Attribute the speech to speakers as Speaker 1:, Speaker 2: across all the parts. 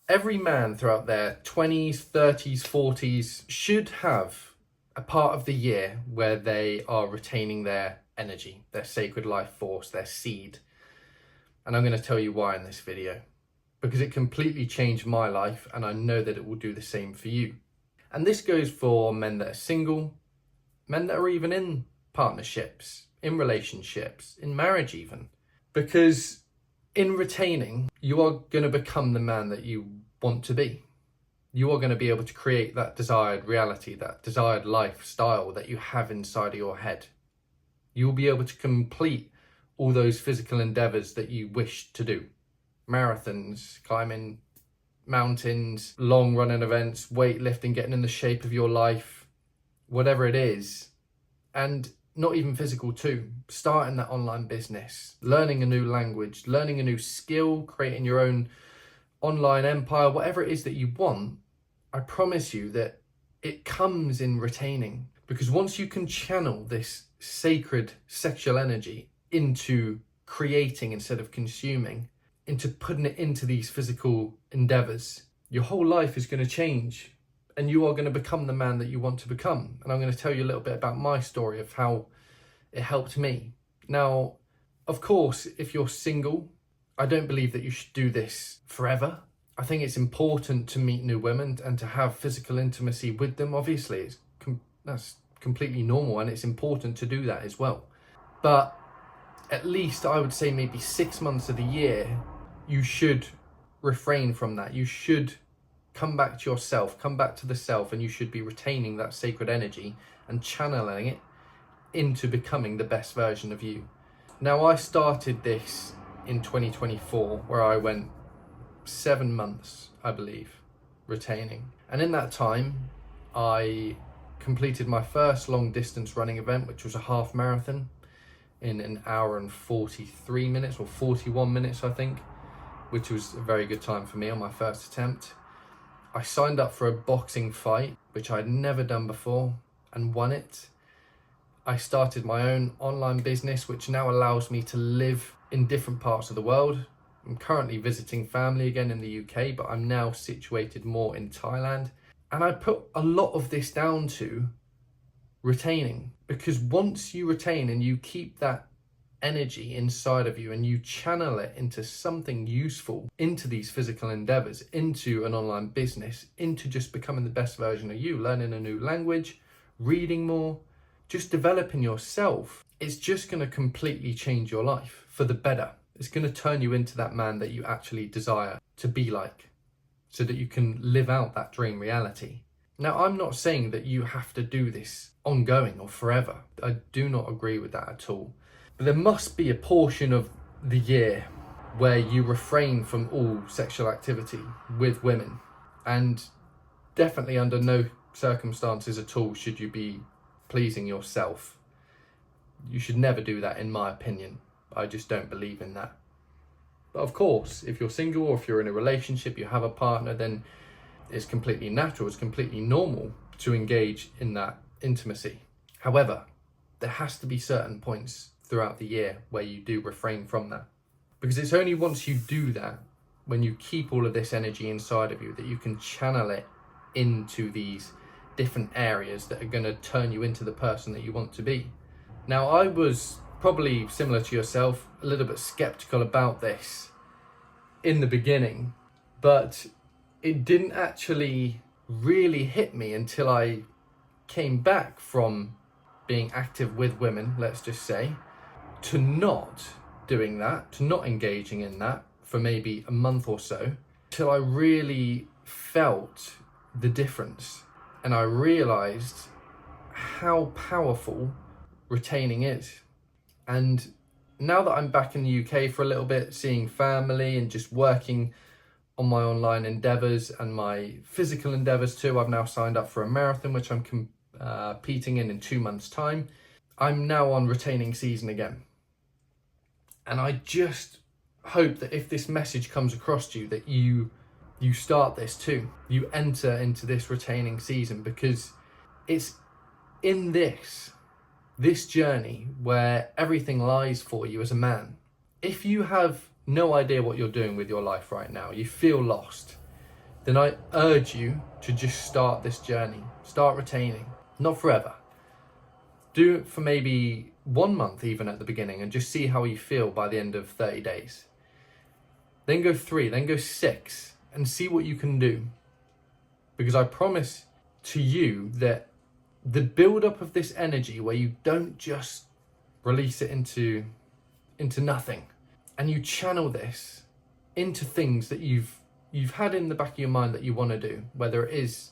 Speaker 1: Every man throughout their 20s, 30s, 40s should have a part of the year where they are retaining their energy, their sacred life force, their seed. And I'm going to tell you why in this video, because it completely changed my life and I know that it will do the same for you. And this goes for men that are single, men that are even in partnerships, in relationships, in marriage even. Because in retaining, you are going to become the man that you want to be. You are going to be able to create that desired reality, that desired lifestyle that you have inside of your head. You will be able to complete all those physical endeavors that you wish to do. Marathons, climbing mountains, long running events, weightlifting, getting in the shape of your life, whatever it is. And not even physical too. Starting that online business, learning a new language, learning a new skill, creating your own online empire, whatever it is that you want, I promise you that it comes in retaining. Because once you can channel this sacred sexual energy into creating instead of consuming, into putting it into these physical endeavors, your whole life is going to change. And you are going to become the man that you want to become. And I'm going to tell you a little bit about my story of how it helped me. Now, of course, if you're single, I don't believe that you should do this forever. I think it's important to meet new women and to have physical intimacy with them. Obviously, that's completely normal and it's important to do that as well. But at least I would say maybe 6 months of the year, you should refrain from that. You should come back to yourself, come back to the self, and you should be retaining that sacred energy and channeling it into becoming the best version of you. Now, I started this in 2024, where I went 7 months, I believe, retaining. And in that time, I completed my first long distance running event, which was a half marathon in an hour and 43 minutes or 41 minutes, I think, which was a very good time for me on my first attempt. I signed up for a boxing fight, which I'd never done before, and won it. I started my own online business, which now allows me to live in different parts of the world. I'm currently visiting family again in the UK, but I'm now situated more in Thailand. And I put a lot of this down to retaining, because once you retain and you keep that energy inside of you and you channel it into something useful, into these physical endeavors, into an online business, into just becoming the best version of you, learning a new language, reading more, just developing yourself, it's just going to completely change your life for the better. It's going to turn you into that man that you actually desire to be like, so that you can live out that dream reality. Now, I'm not saying that you have to do this ongoing or forever. I do not agree with that at all. But there must be a portion of the year where you refrain from all sexual activity with women. And definitely under no circumstances at all should you be pleasing yourself. You should never do that, in my opinion. I just don't believe in that. But of course, if you're single or if you're in a relationship, you have a partner, then it's completely natural, it's completely normal to engage in that intimacy. However, there has to be certain points throughout the year where you do refrain from that. Because it's only once you do that, when you keep all of this energy inside of you, that you can channel it into these different areas that are going to turn you into the person that you want to be. Now, I was probably similar to yourself, a little bit skeptical about this in the beginning, but it didn't actually really hit me until I came back from being active with women, let's just say, to not doing that, to not engaging in that for maybe a month or so, till I really felt the difference. And I realized how powerful retaining is. And now that I'm back in the UK for a little bit, seeing family and just working on my online endeavors and my physical endeavors too, I've now signed up for a marathon, which I'm competing in 2 months' time. I'm now on retaining season again. And I just hope that if this message comes across to you, that you start this too. You enter into this retaining season, because it's in this journey where everything lies for you as a man. If you have no idea what you're doing with your life right now, you feel lost, then I urge you to just start this journey. Start retaining. Not forever. Do it for maybe 1 month even at the beginning and just see how you feel by the end of 30 days. Then go 3, then go 6 and see what you can do. Because I promise to you that the build-up of this energy where you don't just release it into nothing and you channel this into things that you've had in the back of your mind that you want to do, whether it is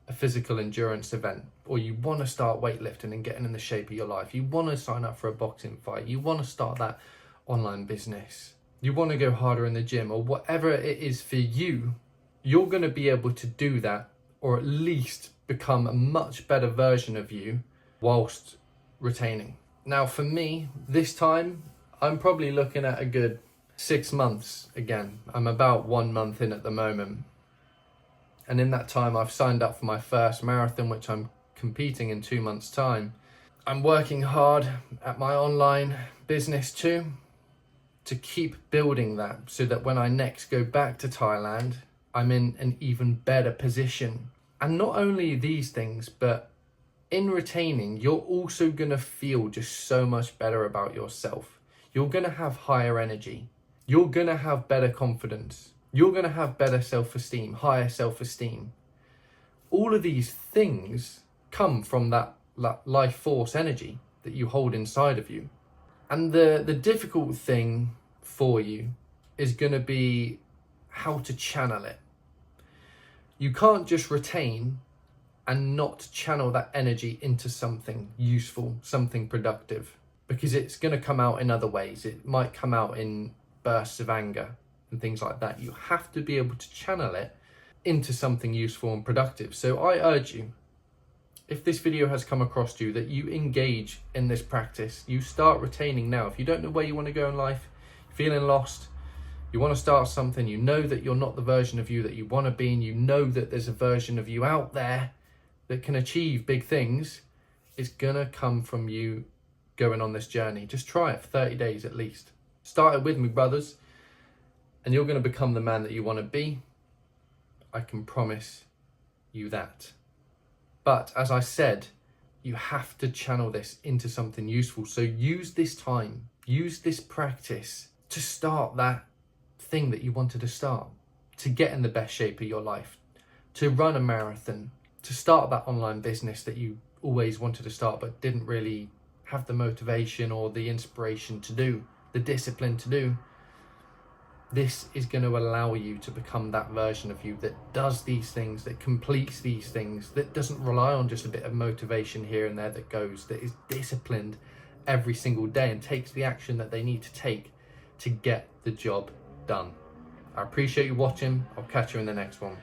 Speaker 1: a physical endurance event, or you want to start weightlifting and getting in the shape of your life, you want to sign up for a boxing fight, you want to start that online business, you want to go harder in the gym, or whatever it is for you, you're going to be able to do that, or at least become a much better version of you whilst retaining. Now for me, this time, I'm probably looking at a good 6 months again. I'm about 1 month in at the moment. And in that time, I've signed up for my first marathon, which I'm competing in 2 months' time. I'm working hard at my online business too, to keep building that so that when I next go back to Thailand, I'm in an even better position. And not only these things, but in retaining, you're also going to feel just so much better about yourself. You're going to have higher energy. You're going to have better confidence. You're going to have better self-esteem, higher self-esteem. All of these things come from that life force energy that you hold inside of you. And the difficult thing for you is going to be how to channel it. You can't just retain and not channel that energy into something useful, something productive, because it's going to come out in other ways. It might come out in bursts of anger and things like that. You have to be able to channel it into something useful and productive. So I urge you, if this video has come across to you, that you engage in this practice. You start retaining now. If you don't know where you want to go in life, feeling lost, you want to start something, you know that you're not the version of you that you want to be, and you know that there's a version of you out there that can achieve big things, it's going to come from you going on this journey. Just try it for 30 days at least. Start it with me, brothers, and you're going to become the man that you want to be. I can promise you that. But as I said, you have to channel this into something useful. So use this time, use this practice to start that thing that you wanted to start, to get in the best shape of your life, to run a marathon, to start that online business that you always wanted to start but didn't really have the motivation or the inspiration to do, the discipline to do. This is going to allow you to become that version of you that does these things, that completes these things, that doesn't rely on just a bit of motivation here and there, that is disciplined every single day and takes the action that they need to take to get the job done. I appreciate you watching. I'll catch you in the next one.